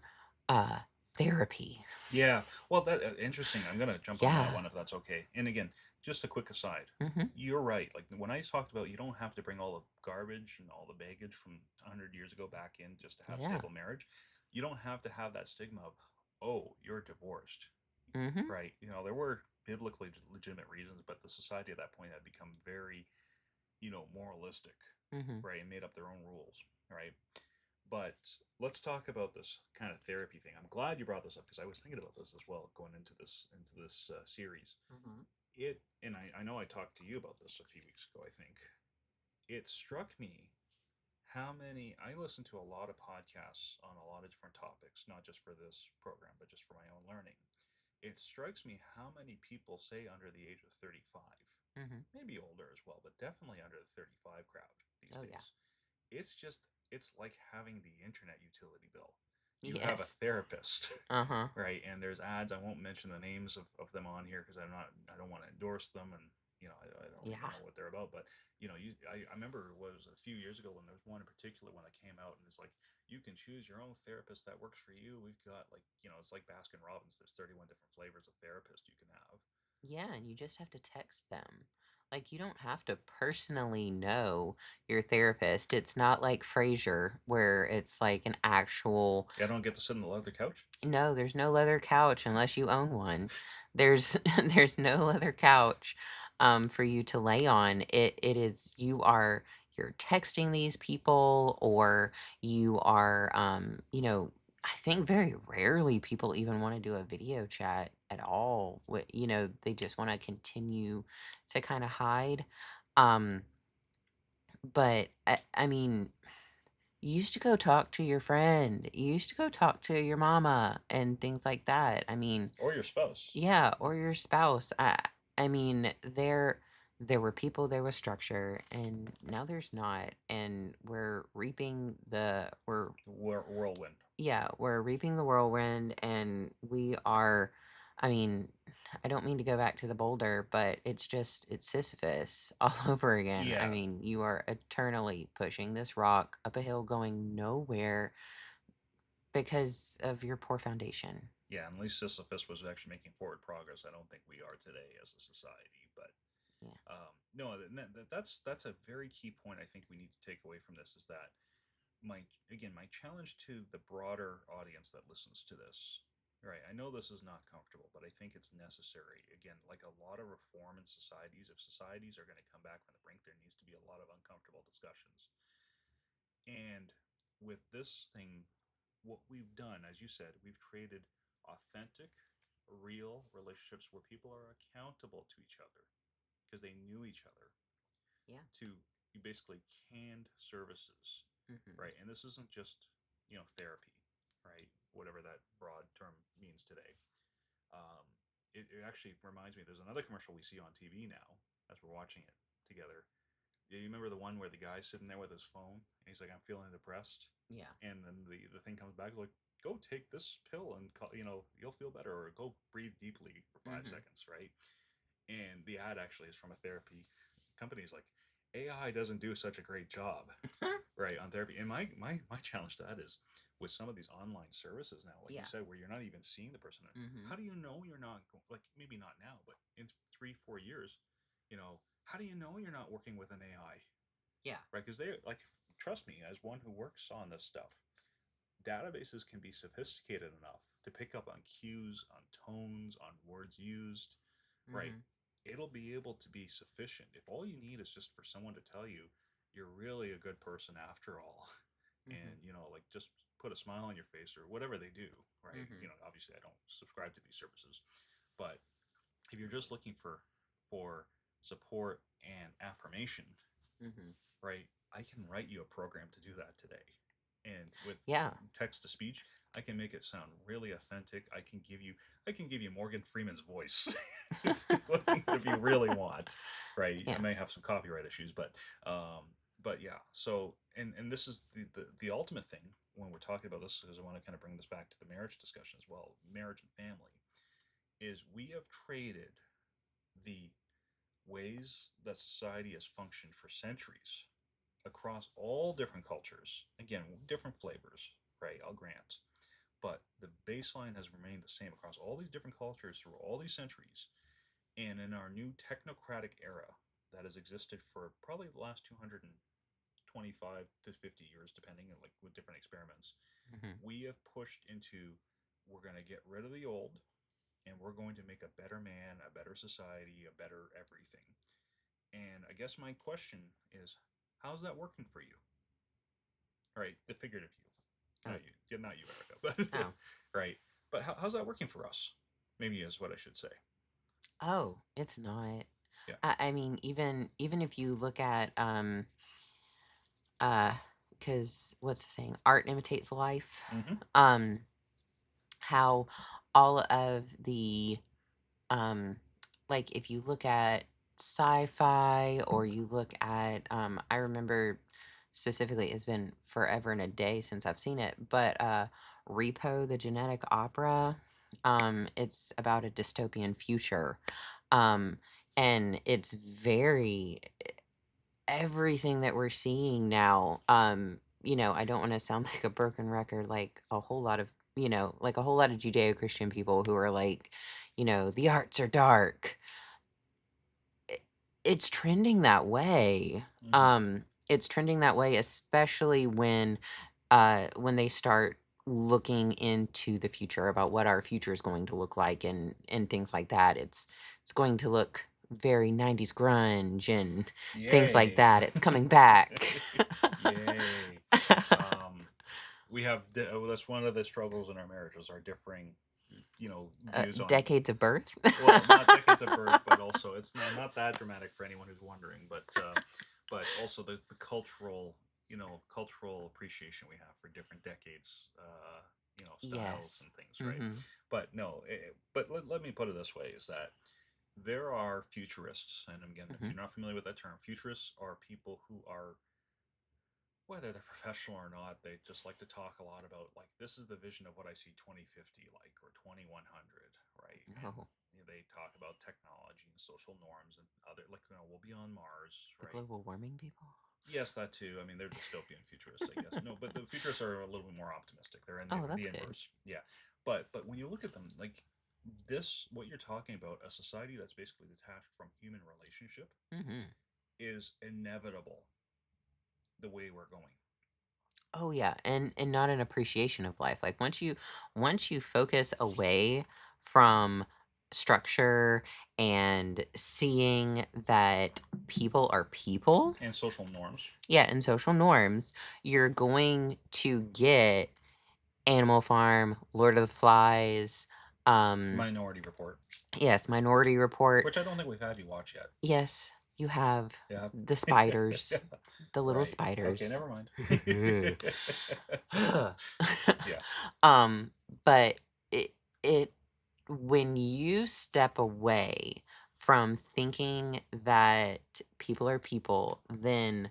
uh therapy. Yeah. Well, that interesting. I'm gonna jump on that Yeah. one if that's okay. And again, just a quick aside. Mm-hmm. You're right. Like when I talked about, you don't have to bring all the garbage and all the baggage from 100 years ago back in just to have Yeah. stable marriage. You don't have to have that stigma of, oh, you're divorced, Mm-hmm. right? There were biblically legitimate reasons, but the society at that point had become very, moralistic, Mm-hmm. right, and made up their own rules, right? But let's talk about this kind of therapy thing. I'm glad you brought this up because I was thinking about this as well going into this series. Mm-hmm. I know I talked to you about this a few weeks ago. I think it struck me how many I listen to a lot of podcasts on a lot of different topics, not just for this program, but just for my own learning. It strikes me how many people say under the age of 35, Mm-hmm. maybe older as well, but definitely under the 35 crowd these Oh yeah. days. It's like having the internet utility bill. You have a Yes. therapist, Uh-huh. right? And there's ads. I won't mention the names of them on here because I don't want to endorse them, and I don't even Yeah. know what they're about. But I remember it was a few years ago when there was one in particular when that came out, and it's like you can choose your own therapist that works for you. We've got like it's like Baskin Robbins. There's 31 different flavors of therapist you can have. Yeah, and you just have to text them. Like you don't have to personally know your therapist. It's not like Frasier where it's like an actual. I don't get to sit on the leather couch. No, there's no leather couch unless you own one. There's there's no leather couch for you to lay on. It is you're texting these people, or you are I think very rarely people even want to do a video chat at all. They just want to continue to kind of hide. Um but I mean, you used to go talk to your friend. You used to go talk to your mama and things like that. I mean, Or your spouse. yeah, or your spouse. I mean, there were people, there was structure, and now there's not. And Whirlwind. we're reaping the whirlwind, and we are. I mean, I don't mean to go back to the boulder, but it's Sisyphus all over again. I Yeah. mean, you are eternally pushing this rock up a hill going nowhere because of your poor foundation. Yeah, at least Sisyphus was actually making forward progress. I don't think we are today as a society, but Yeah. no, that's a very key point. I think we need to take away from this is that my challenge to the broader audience that listens to this, right? I know this is not comfortable, but I think it's necessary. Again, like a lot of reform in societies, if societies are going to come back from the brink, there needs to be a lot of uncomfortable discussions. And with this thing, what we've done, as you said, we've created authentic, real relationships where people are accountable to each other because they knew each other, Yeah. to basically canned services, Hmm. right? And this isn't just, therapy, right? Whatever that broad term means today. Um, it actually reminds me, there's another commercial we see on TV now as we're watching it together. Yeah, you remember the one where the guy's sitting there with his phone and he's like, "I'm feeling depressed," Yeah. and then the thing comes back like, "Go take this pill and you'll feel better," or "Go breathe deeply for five Hmm. seconds," right? And the ad actually is from a therapy company. Is like, AI doesn't do such a great job, right, on therapy. And my challenge to that is with some of these online services now, like you Yeah. said, where you're not even seeing the person. Hmm. How do you know you're not like maybe not now, but in 3 4 years, how do you know you're not working with an AI, Yeah. right? Because they like trust me, as one who works on this stuff, databases can be sophisticated enough to pick up on cues, on tones, on words used, right? Hmm. It'll be able to be sufficient. If all you need is just for someone to tell you you're really a good person after all, Hmm. and, like just put a smile on your face or whatever they do, right? Hmm. Obviously I don't subscribe to these services, but if you're just looking for support and affirmation, Hmm. right? I can write you a program to do that today. And with Yeah. text to speech, I can make it sound really authentic. I can give you Morgan Freeman's voice to do it if you really want, right? I Yeah. may have some copyright issues, but yeah. So and this is the ultimate thing when we're talking about this, because I want to kind of bring this back to the marriage discussion as well. Marriage and family is we have traded the ways that society has functioned for centuries across all different cultures. Again, different flavors, right? I'll grant. But the baseline has remained the same across all these different cultures through all these centuries. And in our new technocratic era that has existed for probably the last 225 to 50 years, depending on like with different experiments, Hmm. we have pushed into we're going to get rid of the old and we're going to make a better man, a better society, a better everything. And I guess my question is, how's that working for you? Right, the figurative you, Oh. not you, yeah, not you, Erica, but Oh. right. But how's that working for us? Maybe is what I should say. Oh. It's not. Yeah. I mean, even if you look at uh, because what's the saying? Art imitates life. Mm-hmm. Um, how all of the um like if you look at sci-fi or you look at I remember specifically it's been forever and a day since I've seen it, but Repo the Genetic Opera, it's about a dystopian future, um and it's very everything that we're seeing now. I don't want to sound like a broken record, like a whole lot of, like a whole lot of Judeo-Christian people who are like, the arts are dark. I- It's trending that way. Mm-hmm. It's trending that way, especially when they start looking into the future about what our future is going to look like and things like that. It's going to look very 90s grunge and things like Yay. that. It's coming back. Yay. Um, we have that's one of the struggles in our marriages, our differing, views on, Decades of birth. well, not decades of birth, but also it's not that dramatic for anyone who's wondering, but also the cultural, cultural appreciation we have for different decades, styles Yes. and things, right? Hmm. But no, but let me put it this way: is that there are futurists, and again, if Hmm. you're not familiar with that term, futurists are people who are, whether they're professional or not, they just like to talk a lot about like this is the vision of what I see 2050 like, or 2100, right? And Oh, they talk about technology and social norms and other, like, we'll be on Mars, the right? global warming people. Yes, that too. I mean, they're dystopian futurists, I guess. No, but the futurists are a little bit more optimistic. They're in Oh, the that's good. inverse. Yeah. but when you look at them, like this, what you're talking about, a society that's basically detached from human relationship, Hmm. is inevitable the way we're going. Oh yeah, and not an appreciation of life. Like once you focus away from structure and seeing that people are people, And social norms, yeah, and social norms, you're going to get Animal Farm, Lord of the Flies, um, Minority Report, yes, Minority Report. which I don't think we've had you watch yet. Yes, you have Yeah. the spiders, the little Right. Okay, spiders. never mind. Yeah. um, but it when you step away from thinking that people are people, then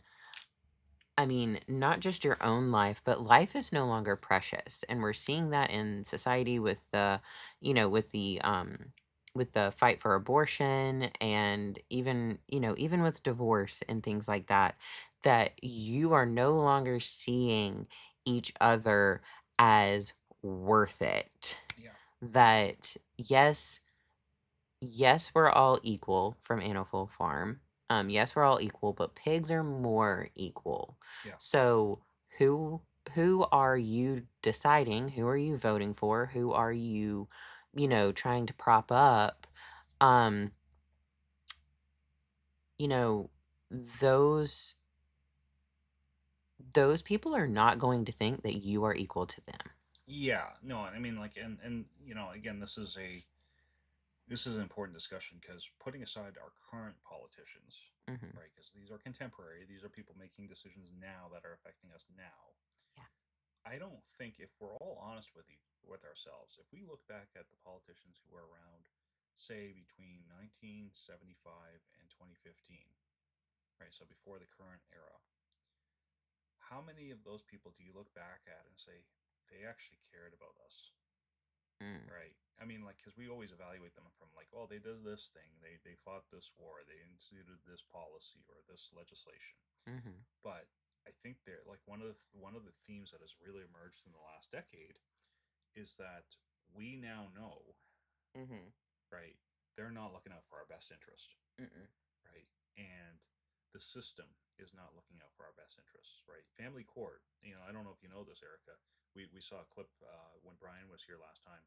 I mean, not just your own life, but life is no longer precious. And we're seeing that in society with the, with the fight for abortion and even, even with divorce and things like that, that you are no longer seeing each other as worth it. Yeah. That yes, we're all equal from Animal Farm. Yes, we're all equal, but pigs are more equal. Yeah. So who who are you deciding? Who are you voting for? Who are you, trying to prop up? Um, you know, those those people are not going to think that you are equal to them. Yeah. No, I mean, like, and again, this is an important discussion because putting aside our current politicians, Hmm. right? Because these are contemporary, these are people making decisions now that are affecting us now. Yeah. I don't think, if we're all honest with ourselves, if we look back at the politicians who were around, say between 1975 and 2015, right? So before the current era, how many of those people do you look back at and say they actually cared about us? Mm. Right. I mean, like, because we always evaluate them from like, oh, they did this thing, they fought this war, they instituted this policy or this legislation. Hmm. But I think they're like one of the themes that has really emerged in the last decade is that we now know, Hmm. right? They're not looking out for our best interest, Mm-mm. right? And the system is not looking out for our best interests, right? Family court. I don't know if you know this, Erica. We saw a clip when Brian was here last time.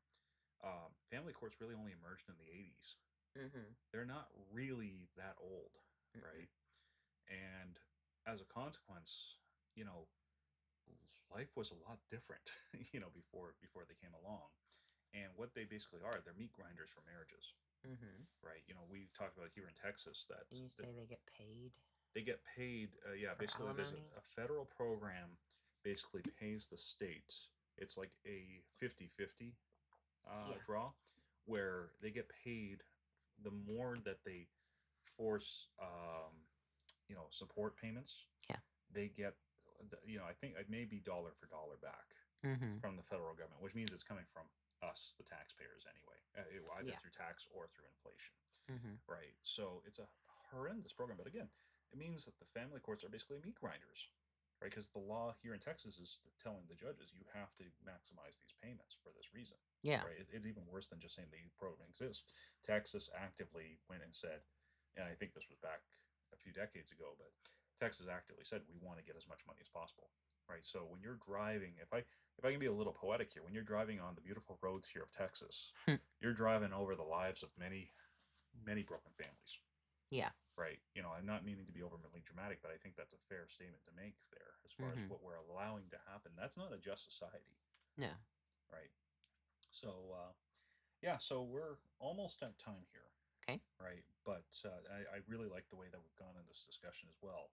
Family courts really only emerged in the 80s. Hmm. They're not really that old, Mm-mm. right? And as a consequence, you know, life was a lot different, before they came along. And what they basically are, they're meat grinders for marriages, Hmm. right? We talked about here in Texas that And you that say they get paid they get paid. Yeah, for basically, there's alimony? a federal program basically pays the states. It's like a 50-50 Yeah. draw, where they get paid the more that they force, support payments. Yeah. They get, I think it may be dollar for dollar back Mhm. from the federal government, which means it's coming from us, the taxpayers, anyway, either Yeah. through tax or through inflation, Mhm. right? So it's a horrendous program, but again, it means that the family courts are basically meat grinders, right? Because the law here in Texas is telling the judges you have to maximize these payments for this reason, Yeah. right? It's even worse than just saying the program exists. Texas actively went and said, and I think this was back a few decades ago, but Texas actively said we want to get as much money as possible, right? So when you're driving, if I can be a little poetic here, when you're driving on the beautiful roads here of Texas, you're driving over the lives of many, many broken families, Yeah. right? I'm not meaning to be overly dramatic, but I think that's a fair statement to make there as far as Mhm. what we're allowing to happen. That's not a just society, No. right? So, yeah, so we're almost at time here, Okay. right? But I really like the way that we've gone in this discussion as well.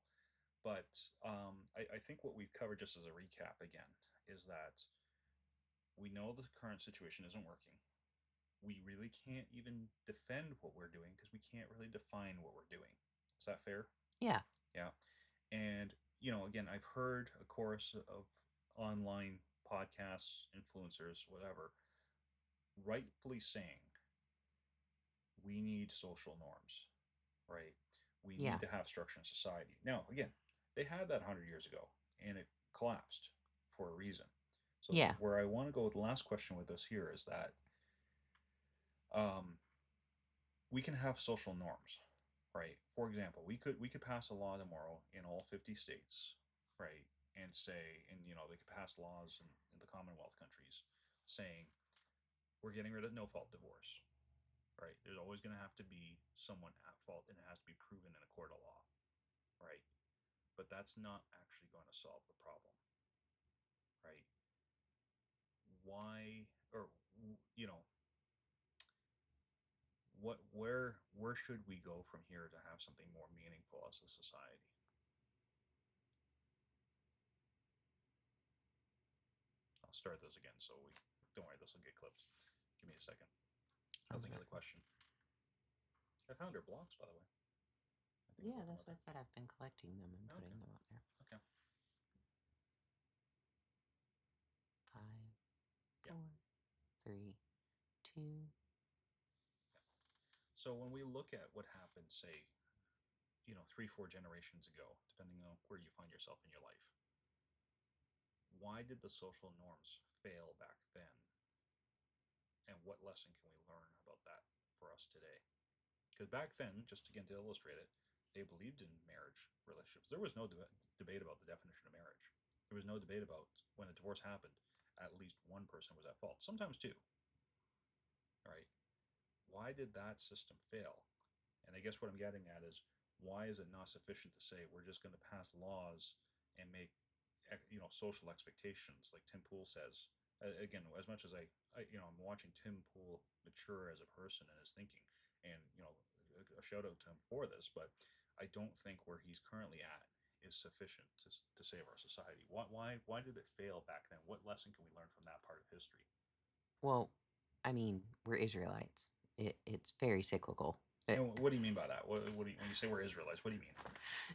But I think what we've covered, just as a recap again, is that we know the current situation isn't working. We really can't even defend what we're doing because we can't really define what we're doing. Is that fair? Yeah. Yeah. And, again, I've heard a chorus of online podcasts, influencers, whatever, rightfully saying we need social norms, right? We Yeah. need to have structure in society. Now, again, they had that 100 years ago and it collapsed for a reason. So Yeah. where I want to go with the last question with this here is that um, we can have social norms, right? For example, we could pass a law tomorrow in all 50 states, right? And say, and they could pass laws in the Commonwealth countries saying we're getting rid of no fault divorce, right? There's always going to have to be someone at fault, and it has to be proven in a court of law, right? But that's not actually going to solve the problem, right? Why, or where should we go from here to have something more meaningful as a society? I'll start this again, so we don't worry, this will get clipped. Give me a second. I'll think of the question. I found her blocks, by the way. I think Yeah, I that's put what I said. I've been collecting them and putting Okay. them up there. Okay. 5, Yeah. 4, 3, 2. So when we look at what happened, say, 3, 4 generations ago, depending on where you find yourself in your life, why did the social norms fail back then? And what lesson can we learn about that for us today? Because back then, just again to illustrate it, they believed in marriage relationships. There was no debate about the definition of marriage. There was no debate about when a divorce happened, at least one person was at fault, sometimes two, right? Why did that system fail? And I guess what I'm getting at is, why is it not sufficient to say we're just going to pass laws and make social expectations like Tim Pool says? Again, as much as I'm watching Tim Pool mature as a person and his thinking, and a shout out to him for this, but I don't think where he's currently at is sufficient to save our society. Why did it fail back then? What lesson can we learn from that part of history? Well, I mean, we're Israelites. It's very cyclical. And what do you mean by that? When you say we're Israelites, what do you mean?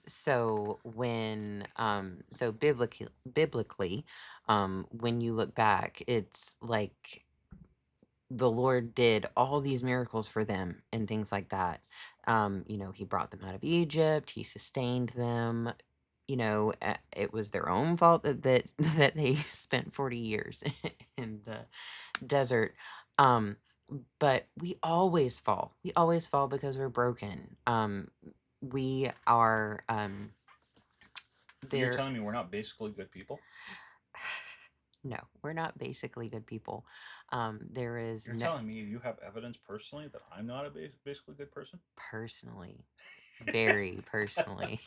So biblically, when you look back, it's like the Lord did all these miracles for them and things like that. He brought them out of Egypt, he sustained them. It was their own fault that that they spent 40 years in the desert. Um, but we always fall. We always fall because we're broken. We are You're there. telling me we're not basically good people? No, we're not basically good people. There is You're no telling me you have evidence personally that I'm not a basically good person? personally, very personally.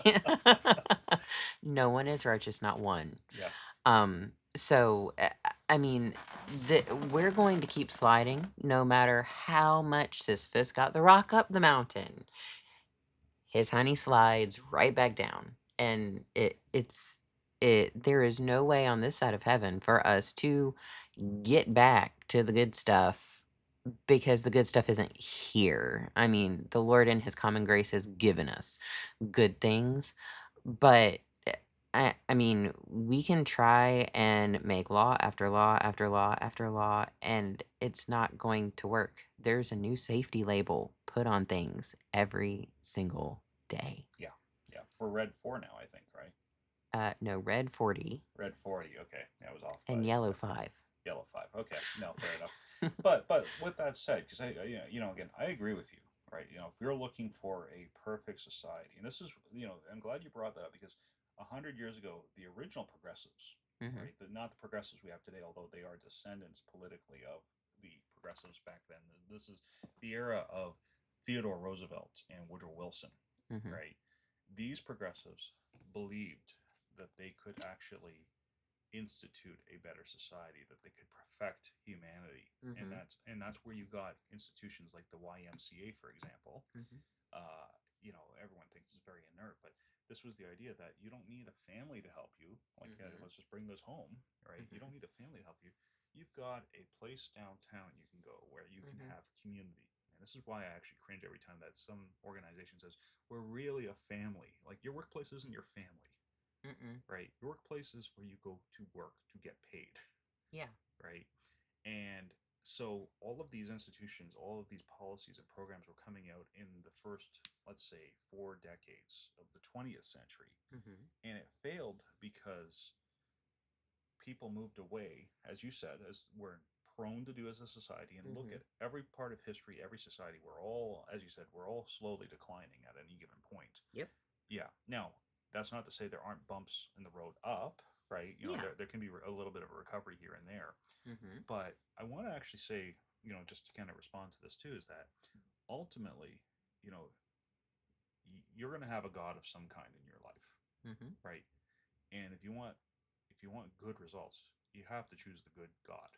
No one is righteous, not one. Yeah. I mean, we're going to keep sliding no matter how much Sisyphus got the rock up the mountain. His honey slides right back down, and there is no way on this side of heaven for us to get back to the good stuff, because the good stuff isn't here. I mean, the Lord in his common grace has given us good things, but I mean, we can try and make law after law after law after law, and it's not going to work. There's a new safety label put on things every single day. Yeah. Yeah. We're red 4 now, I think, right? No, red 40 Red 40. Okay. Yeah, I was off by and yellow 5. yellow 5. Okay. No, fair enough. But with that said, because again, I agree with you, right? If you're looking for a perfect society, and this is, I'm glad you brought that up, because 100 years ago, the original progressives, Hmm. right, not the progressives we have today, although they are descendants politically of the progressives back then. This is the era of Theodore Roosevelt and Woodrow Wilson, Hmm. right? These progressives believed that they could actually institute a better society, that they could perfect humanity, and Hmm. that's where you got institutions like the YMCA, for example. Hmm. uh, Everyone thinks it's very inert, but this was the idea that you don't need a family to help you. Like, Hmm. let's just bring this home, right? You Hmm. don't need a family to help you. You've got a place downtown you can go where you can Hmm. have community. And this is why I actually cringe every time that some organization says we're really a family. Like, your workplace isn't your family, Mm-mm. right? Your workplace is where you go to work to get paid, Yeah. right? And so all of these institutions, all of these policies and programs were coming out in the first, let's say, 4 decades of the 20th century. Hmm. And it failed because people moved away, as you said, as we're prone to do as a society, and look Mm-hmm. at every part of history, every society, we're all, as you said, we're all slowly declining at any given point. Yep. Yeah. Now, that's not to say there aren't bumps in the road up, right? Yeah. There can be a little bit of a recovery here and there. Mm-hmm. But I want to actually say, just to kind of respond to this too, is that ultimately, you know, you're going to have a God of some kind in your life, Mm-hmm. right? And if you want good results, you have to choose the good God,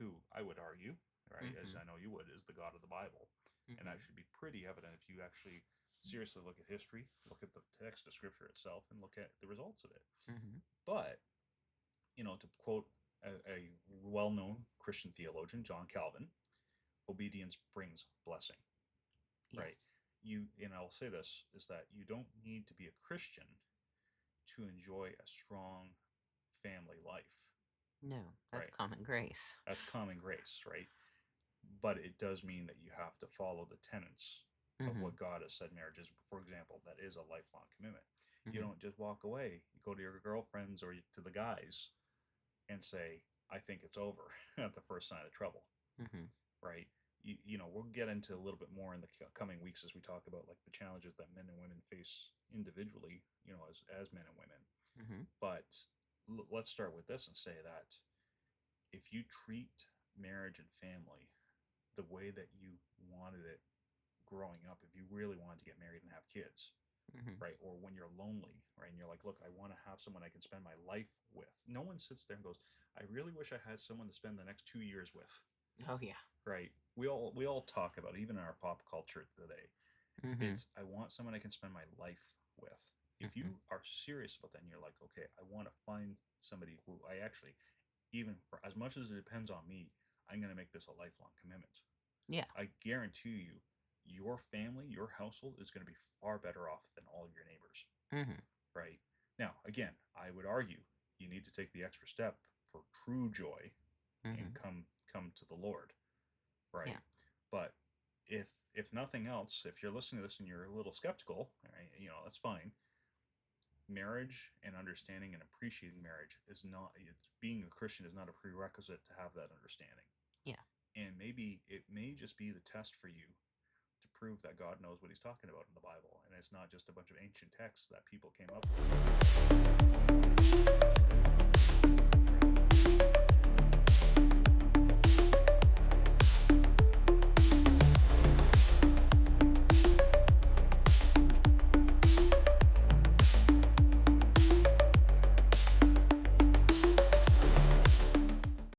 who I would argue, right, as Mm-hmm. I know you would, is the God of the Bible. And Mm-hmm. that should be pretty evident if you actually seriously look at history, look at the text of Scripture itself, and look at the results of it. Mm-hmm. But, to quote a well known Christian theologian, John Calvin, obedience brings blessing, right? Yes. And I'll say this, is that you don't need to be a Christian to enjoy a strong family life, No, that's right? common grace. That's common grace, right? But it does mean that you have to follow the tenets of Mm-hmm. what God has said marriage is. For example, that is a lifelong commitment. You Mm-hmm. don't just walk away. You go to your girlfriends or to the guys and say, I think it's over at the first sign of trouble, Mm-hmm. right? We'll get into a little bit more in the coming weeks as we talk about like the challenges that men and women face individually, as men and women. Mm-hmm. But let's start with this and say that if you treat marriage and family the way that you wanted it growing up, if you really wanted to get married and have kids, Mm-hmm. right? Or when you're lonely, right? And you're like, look, I want to have someone I can spend my life with. No one sits there and goes, I really wish I had someone to spend the next 2 years with, Oh yeah. right? We all talk about it, even in our pop culture today. Mm-hmm. It's I want someone I can spend my life with. If Mm-hmm. you are serious about that and you're like, okay, I want to find somebody who I actually, even for as much as it depends on me, I'm going to make this a lifelong commitment. Yeah. I guarantee you, your family, your household is going to be far better off than all of your neighbors, Mm-hmm. right? Now, again, I would argue you need to take the extra step for true joy and Mm-hmm. come to the Lord, Yeah. right? But if nothing else, if you're listening to this and you're a little skeptical, right, that's fine. Marriage and understanding and appreciating marriage is not. Being a Christian is not a prerequisite to have that understanding. Yeah. And maybe it may just be the test for you to prove that God knows what he's talking about in the Bible. And it's not just a bunch of ancient texts that people came up with.